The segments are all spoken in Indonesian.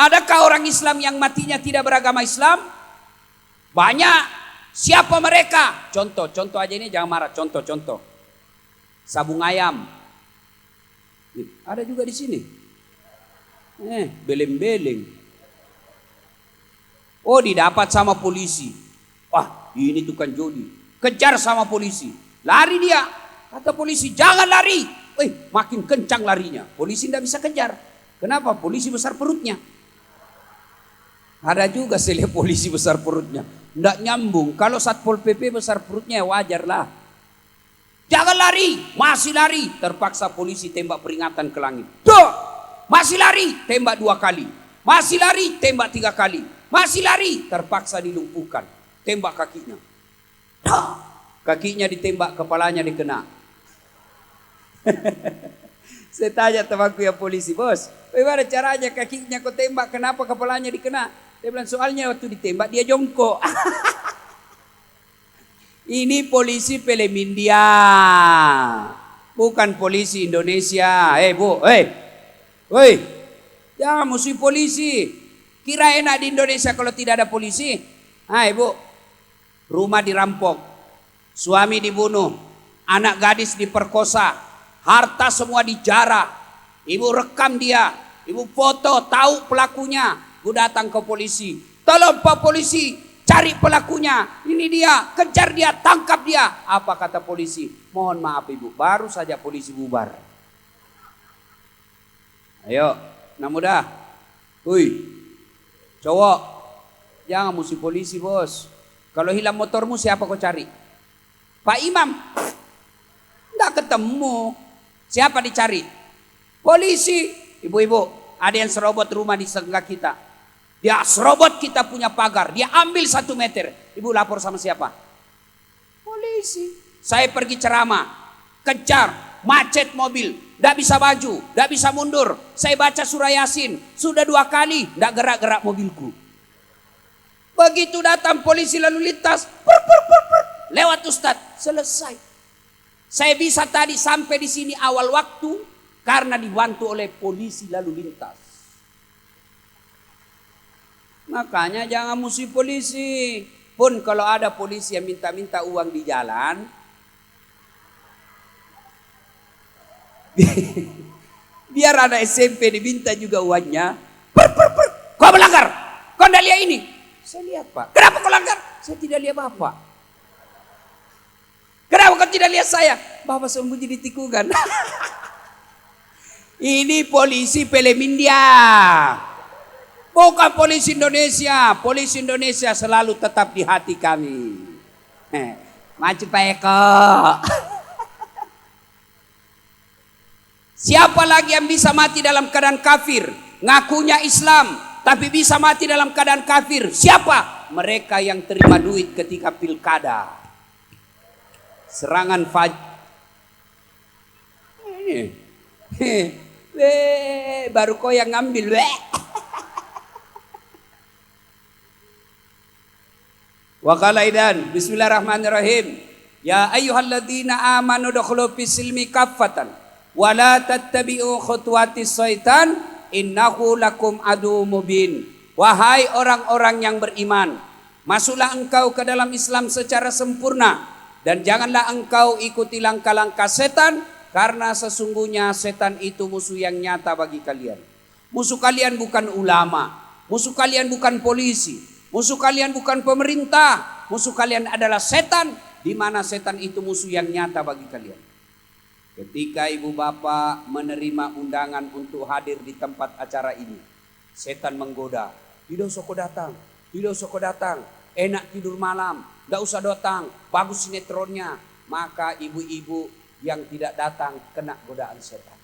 Adakah orang Islam yang matinya tidak beragama Islam? Banyak. Siapa mereka? Contoh aja ini, jangan marah. Contoh. Sabung ayam. Ada juga di sini. Beleng-beleng. Oh, didapat sama polisi. Wah, ini tukang judi. Kejar sama polisi. Lari dia. Kata polisi, jangan lari. Makin kencang larinya. Polisi tidak bisa kejar. Kenapa? Polisi besar perutnya. Ada juga saya lihat polisi besar perutnya. Tidak nyambung. Kalau Satpol PP besar perutnya wajar lah. Jangan lari. Masih lari. Terpaksa polisi tembak peringatan ke langit. Duh! Masih lari. Tembak 2 kali. Masih lari. Tembak 3 kali. Masih lari. Terpaksa dilumpuhkan. Tembak kakinya. Duh! Kakinya ditembak, kepalanya dikena. Saya tanya temanku yang polisi, bos, bagaimana caranya kakinya kau tembak, kenapa kepalanya dikena? Dia bilang, soalnya waktu ditembak dia jongkok. Ini polisi film India, bukan polisi Indonesia. Woi, jangan musuh polisi. Kira enak di Indonesia kalau tidak ada polisi? Bu, rumah dirampok, suami dibunuh, anak gadis diperkosa, harta semua dijarah. Ibu rekam dia, ibu foto, tahu pelakunya. Ibu datang ke polisi, tolong Pak Polisi, cari pelakunya. Ini dia, kejar dia, tangkap dia. Apa kata polisi? Mohon maaf Ibu, baru saja polisi bubar. Ayo, anak muda. Cowok, jangan musuh polisi bos. Kalau hilang motormu siapa kau cari? Pak Imam. Tidak ketemu. Siapa dicari? Polisi. Ibu-ibu, ada yang serobot rumah di sebelah kita. Dia serobot kita punya pagar. Dia ambil 1 meter. Ibu lapor sama siapa? Polisi. Saya pergi ceramah. Kejar. Macet mobil. Tidak bisa maju. Tidak bisa mundur. Saya baca surah Yasin. Sudah 2 kali. Tidak gerak-gerak mobilku. Begitu datang polisi lalu lintas. Lewat Ustadz. Selesai. Saya bisa tadi sampai di sini awal waktu. Karena dibantu oleh polisi lalu lintas. Makanya jangan musuh polisi. Pun kalau ada polisi yang minta-minta uang di jalan, biar anak SMP diminta juga uangnya. Kau melanggar. Kau tidak lihat ini? Saya lihat Pak. Kenapa kau langgar? Saya tidak lihat Bapak. Kenapa kau tidak lihat saya? Bapak sembunyi di tikungan. Ini polisi film India. Bukan polisi Indonesia. Polisi Indonesia selalu tetap di hati kami. Maju Pak Eko. Siapa lagi yang bisa mati dalam keadaan kafir? Ngakunya Islam, tapi bisa mati dalam keadaan kafir. Siapa? Mereka yang terima duit ketika pilkada. Serangan baru kau yang ngambil. Wa qala idan, bismillahirrahmanirrahim. Ya ayyuhalladzina amanu dukhulu fis silmi kaffatan wa la tattabi'u khutuwatis syaitan innahu lakum adu mubin. Wahai orang-orang yang beriman, masuklah engkau ke dalam Islam secara sempurna dan janganlah engkau ikuti langkah-langkah setan, karena sesungguhnya setan itu musuh yang nyata bagi kalian. Musuh kalian bukan ulama, musuh kalian bukan polisi, musuh kalian bukan pemerintah, musuh kalian adalah setan, di mana setan itu musuh yang nyata bagi kalian. Ketika ibu bapak menerima undangan untuk hadir di tempat acara ini, setan menggoda, tidak usah kau datang, tidak usah kau datang, enak tidur malam, tidak usah datang, bagus sinetronnya. Maka ibu-ibu yang tidak datang kena godaan setan.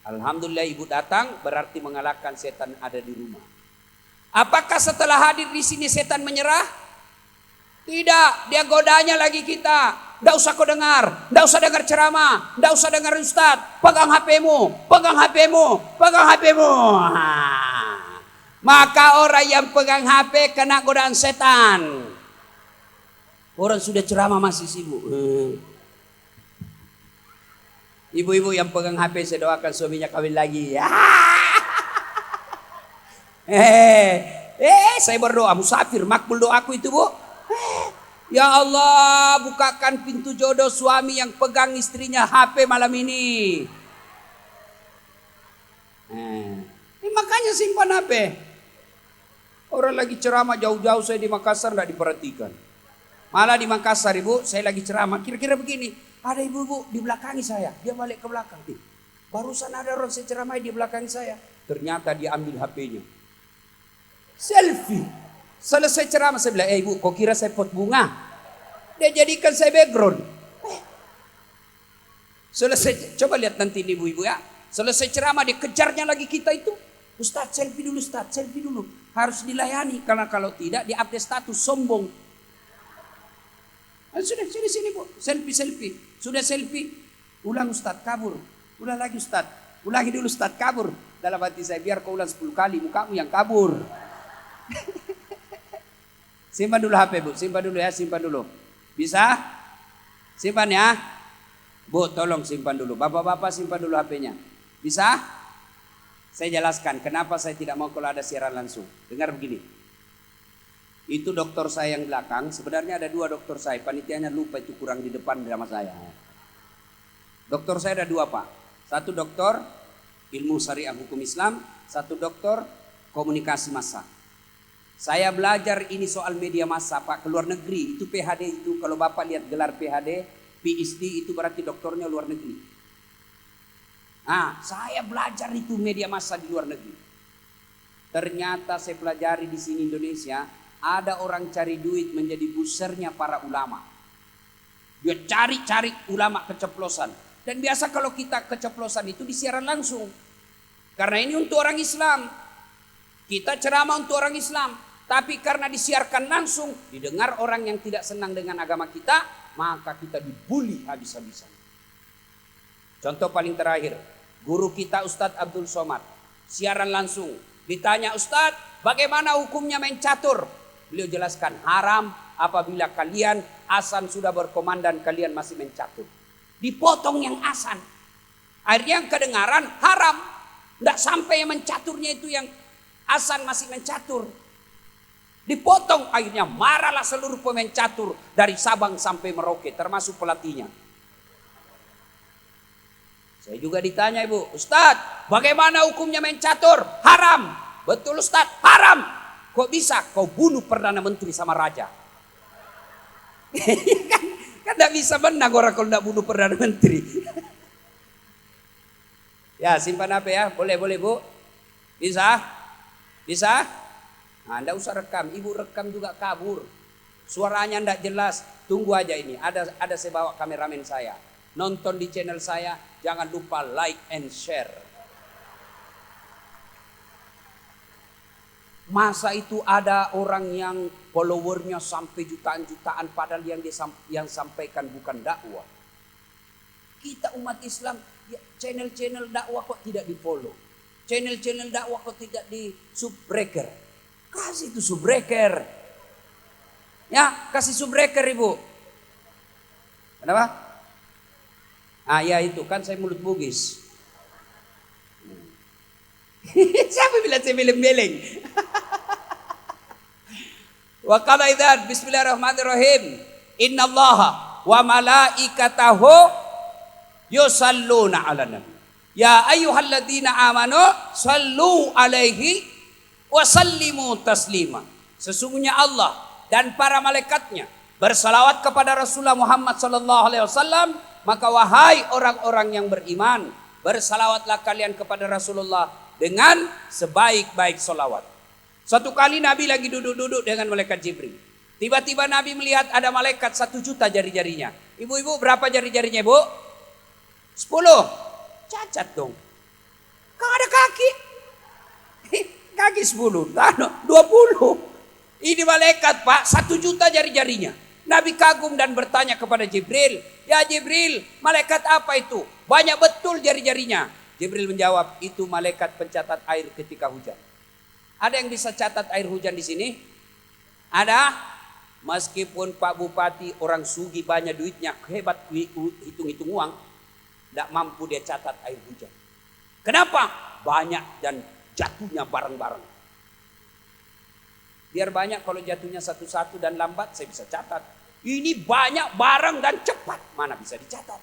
Alhamdulillah ibu datang, berarti mengalahkan setan ada di rumah. Apakah setelah hadir di sini setan menyerah? Tidak, dia godanya lagi kita. Tidak usah kau dengar, tidak usah dengar ceramah, tidak usah dengar ustaz. Pegang HPmu, pegang HPmu, pegang HPmu. Maka orang yang pegang HP kena godaan setan. Orang sudah ceramah masih sibuk. Ibu-ibu yang pegang HP, saya doakan suaminya kawin lagi. Saya berdoa musafir, makbul doaku itu, Bu. Ya Allah, bukakan pintu jodoh suami yang pegang istrinya HP malam ini. Makanya simpan HP. Orang lagi ceramah jauh-jauh, saya di Makassar tidak diperhatikan. Malah di Makassar, Ibu, saya lagi ceramah. Kira-kira begini, ada ibu-ibu di belakangi saya. Dia balik ke belakang. Barusan ada orang saya ceramah di belakang saya. Ternyata dia ambil HP-nya. Selfie. Selesai ceramah saya bilang, Ibu, kok kira saya pot bunga? Dia jadikan saya background. Selesai, coba lihat nanti ibu-ibu ya. Selesai ceramah dia kejarnya lagi kita itu. Ustaz selfie dulu, Ustaz selfie dulu. Harus dilayani, karena kalau tidak di update status sombong. Sudah sini Bu, selfie. Sudah selfie, ulang Ustaz kabur. Ulang lagi Ustaz, ulangi dulu Ustaz kabur. Dalam hati saya, biar kau ulang 10 kali, mukamu yang kabur. Simpan dulu HP Bu, simpan dulu ya, simpan dulu. Bisa? Simpan ya. Bu, tolong simpan dulu. Bapak-bapak simpan dulu HP-nya. Bisa? Saya jelaskan kenapa saya tidak mau kalau ada siaran langsung. Dengar begini. Itu dokter saya yang belakang. Sebenarnya ada 2 dokter saya. Panitianya lupa itu kurang di depan sama saya. Dokter saya ada 2 Pak. 1 dokter ilmu syariah hukum Islam. 1 dokter komunikasi massa. Saya belajar ini soal media massa Pak ke luar negeri. Itu PhD itu. Kalau Bapak lihat gelar PhD, PhD itu berarti doktornya luar negeri. Saya belajar itu media massa di luar negeri. Ternyata saya pelajari di sini Indonesia. Ada orang cari duit menjadi busernya para ulama. Dia cari-cari ulama keceplosan. Dan biasa kalau kita keceplosan itu disiaran langsung. Karena ini untuk orang Islam. Kita ceramah untuk orang Islam. Tapi karena disiarkan langsung, didengar orang yang tidak senang dengan agama kita, maka kita dibully habis-habisan. Contoh paling terakhir, guru kita Ustadz Abdul Somad. Siaran langsung. Ditanya, Ustadz, bagaimana hukumnya main catur? Beliau jelaskan, haram apabila kalian azan sudah berkomandan kalian masih main catur. Dipotong yang azan. Akhirnya yang kedengaran haram. Tidak sampai yang mencaturnya itu yang azan masih mencatur. Dipotong, akhirnya marahlah seluruh pemain catur dari Sabang sampai Merauke termasuk pelatihnya. Saya juga ditanya Ibu, Ustadz, bagaimana hukumnya main catur? Haram. Betul Ustadz, haram. Kok bisa kau bunuh Perdana Menteri sama Raja? kan tidak bisa menang orang kalau tidak bunuh Perdana Menteri. Ya simpan HP ya, boleh Bu? Bisa? Tidak usah rekam, Ibu rekam juga kabur. Suaranya tidak jelas, tunggu aja ini. Ada saya bawa kameramen saya. Nonton di channel saya, jangan lupa like and share. Masa itu ada orang yang followernya sampai jutaan-jutaan padahal yang sampaikan bukan dakwah. Kita umat Islam, ya, channel-channel dakwah kok tidak di follow. Channel-channel dakwah kok tidak di subbreaker. Kasih itu subbreaker. Ya, kasih subbreaker Ibu. Kenapa? Ya itu kan saya mulut bugis. Siapa bilang saya beleng-beleng? Wa qala idzan bismillahirrahmanirrahim. Innallaha wa malaikatahu yusalluna 'alan nabi. Ya ayyuhalladzina amanu sallu 'alaihi wa sallimu taslima. Sesungguhnya Allah dan para malaikatnya bersalawat kepada Rasulullah Muhammad sallallahu alaihi wasallam, maka wahai orang-orang yang beriman, bersalawatlah kalian kepada Rasulullah dengan sebaik-baik salawat. Suatu kali Nabi lagi duduk-duduk dengan malaikat Jibril. Tiba-tiba Nabi melihat ada malaikat 1 juta jari-jarinya. Ibu-ibu berapa jari-jarinya Ibu? 10. Cacat dong. Kan ada kaki. Kaki 10. 20. Ini malaikat Pak 1 juta jari-jarinya. Nabi kagum dan bertanya kepada Jibril. Ya Jibril, malaikat apa itu? Banyak betul jari-jarinya. Jibril menjawab, itu malaikat pencatat air ketika hujan. Ada yang bisa catat air hujan di sini? Ada? Meskipun Pak Bupati orang sugih banyak duitnya, hebat hitung-hitung uang, tidak mampu dia catat air hujan. Kenapa? Banyak dan jatuhnya bareng-bareng. Biar banyak, kalau jatuhnya satu-satu dan lambat saya bisa catat. Ini banyak barang dan cepat, mana bisa dicatat.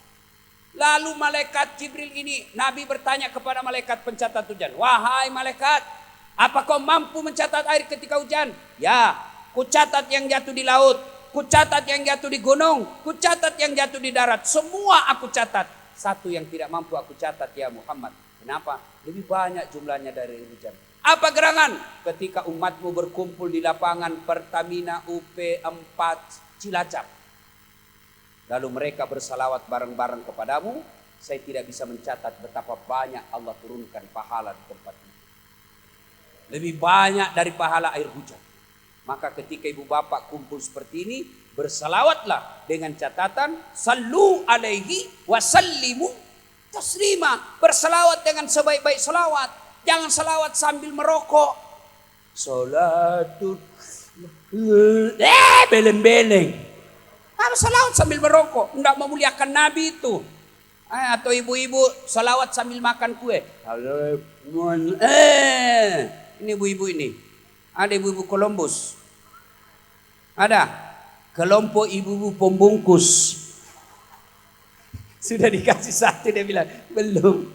Lalu malaikat Jibril ini, Nabi bertanya kepada malaikat pencatat hujan. Wahai malaikat, apa kau mampu mencatat air ketika hujan? Ya, ku catat yang jatuh di laut, ku catat yang jatuh di gunung, ku catat yang jatuh di darat. Semua aku catat. Satu yang tidak mampu aku catat ya Muhammad. Kenapa? Lebih banyak jumlahnya dari hujan. Apa gerangan? Ketika umatmu berkumpul di lapangan Pertamina UP4 Cilacap. Lalu mereka bersalawat bareng-bareng kepadamu. Saya tidak bisa mencatat betapa banyak Allah turunkan pahala di tempat itu. Lebih banyak dari pahala air hujan. Maka ketika ibu bapak kumpul seperti ini, bersalawatlah dengan catatan sallu alaihi wasallimu taslima. Bersalawat dengan sebaik-baik salawat. Jangan salawat sambil merokok. Salatun beleng-beleng. Apa salawat sambil merokok? Enggak memuliakan Nabi itu. Atau ibu-ibu salawat sambil makan kue. Ini ibu-ibu ini. Ada ibu-ibu Columbus. Ada kelompok ibu-ibu pembungkus. Sudah dikasih satu, dia bilang belum.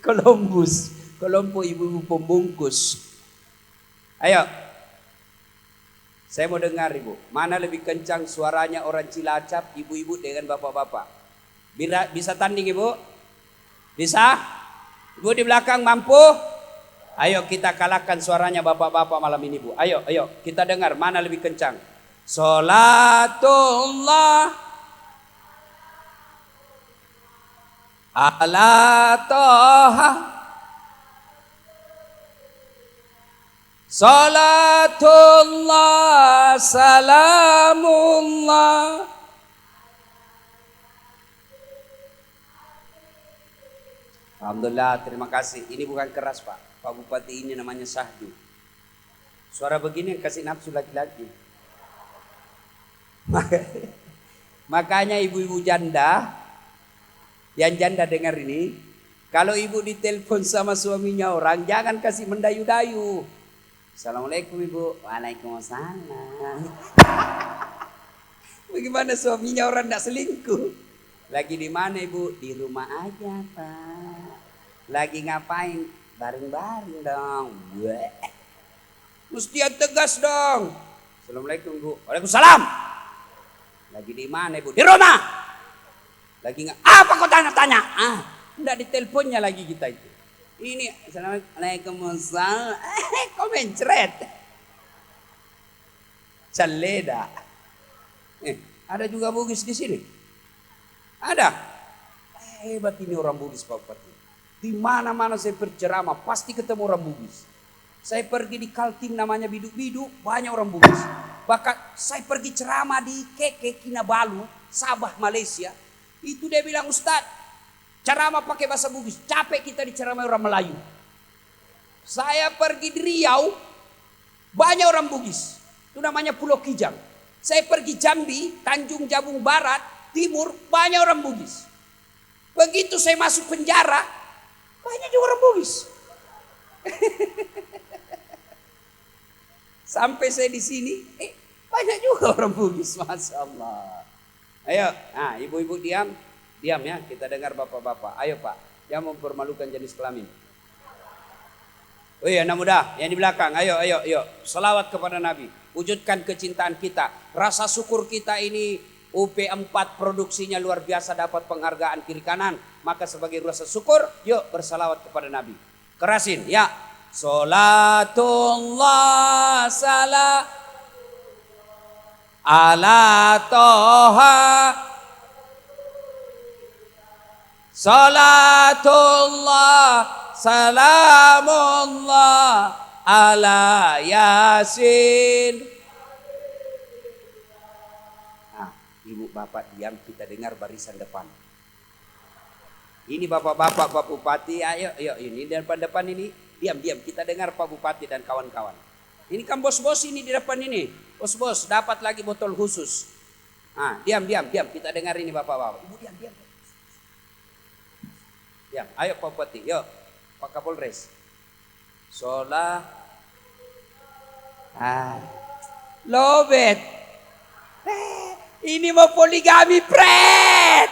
Columbus, kelompok ibu-ibu pembungkus. Ayo, saya mau dengar ibu. Mana lebih kencang suaranya orang Cilacap, ibu-ibu dengan bapak-bapak? Bisa tanding ibu? Bisa? Ibu di belakang mampu? Ayo kita kalahkan suaranya bapak-bapak malam ini bu. Ayo, kita dengar mana lebih kencang. Salatullah ala toha salatullah salamullah. Alhamdulillah, terima kasih. Ini bukan keras pak. Pak Bupati ini namanya Sahdu. Suara begini yang kasih nafsu laki-laki. Makanya ibu-ibu janda, yang janda dengar ini, kalau ibu ditelepon sama suaminya orang, jangan kasih mendayu-dayu. Assalamualaikum ibu. Waalaikumsalam. Bagaimana suaminya orang tidak selingkuh? Lagi di mana ibu? Di rumah aja pak. Lagi ngapain? Bareng-bareng dong. Bleh. Mesti tegas dong. Assalamualaikum ibu. Waalaikumsalam. Lagi di mana ibu? Di rumah. Lagi nggak? Apa kau tanya-tanya? Enggak diteleponnya lagi kita itu. Ini Assalamualaikum. Kau mencret. Caleda. Ada juga Bugis di sini. Ada. Hebat ini orang Bugis Pak Bupati. Di mana-mana saya berceramah pasti ketemu orang Bugis. Saya pergi di Kaltim namanya Biduk-Biduk, banyak orang Bugis. Bahkan saya pergi ceramah di Keke Kinabalu, Sabah Malaysia. Itu dia bilang, Ustadz, ceramah pakai bahasa Bugis. Capek kita diceramai orang Melayu. Saya pergi di Riau, banyak orang Bugis. Itu namanya Pulau Kijang. Saya pergi Jambi, Tanjung Jabung Barat, Timur, banyak orang Bugis. Begitu saya masuk penjara, banyak juga orang Bugis. Sampai saya di sini, banyak juga orang Bugis, Masya Allah. Ayo, ibu-ibu diam ya, kita dengar bapak-bapak. Ayo pak, yang mempermalukan jenis kelamin. Oh iya, anak muda, yang di belakang, ayo. Salawat kepada Nabi, wujudkan kecintaan kita. Rasa syukur kita ini, UP4 produksinya luar biasa, dapat penghargaan kiri kanan. Maka sebagai rasa syukur, yuk bersalawat kepada Nabi. Kerasin, ya. Salatullah salam ala toha salatullah salamullah ala yasin. Ibu bapak diam, kita dengar barisan depan. Ini bapak-bapak Pak Bupati, ayo ini depan ini, diam kita dengar Pak Bupati dan kawan-kawan. Ini kan bos-bos ini di depan ini. Bos-bos dapat lagi botol khusus. Diam kita dengar ini bapak-bapak. Ibu diam. Diam, ayo Pak Bupati, yuk Pak Kapolres. Ah, lobet. Ini mau poligami, pret.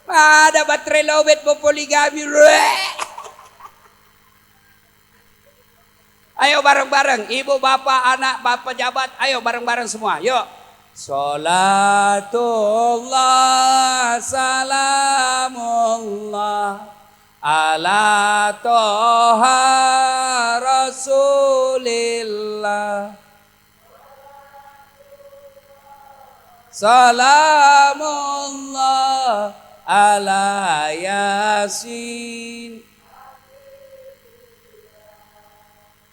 Ada baterai lobet mau poligami. Ayo bareng-bareng, ibu, bapak, anak, bapak jabat, ayo bareng-bareng semua, yuk. Salatullah, salamullah, ala toha rasulillah. Salamullah ala yasin.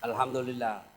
Alhamdulillah.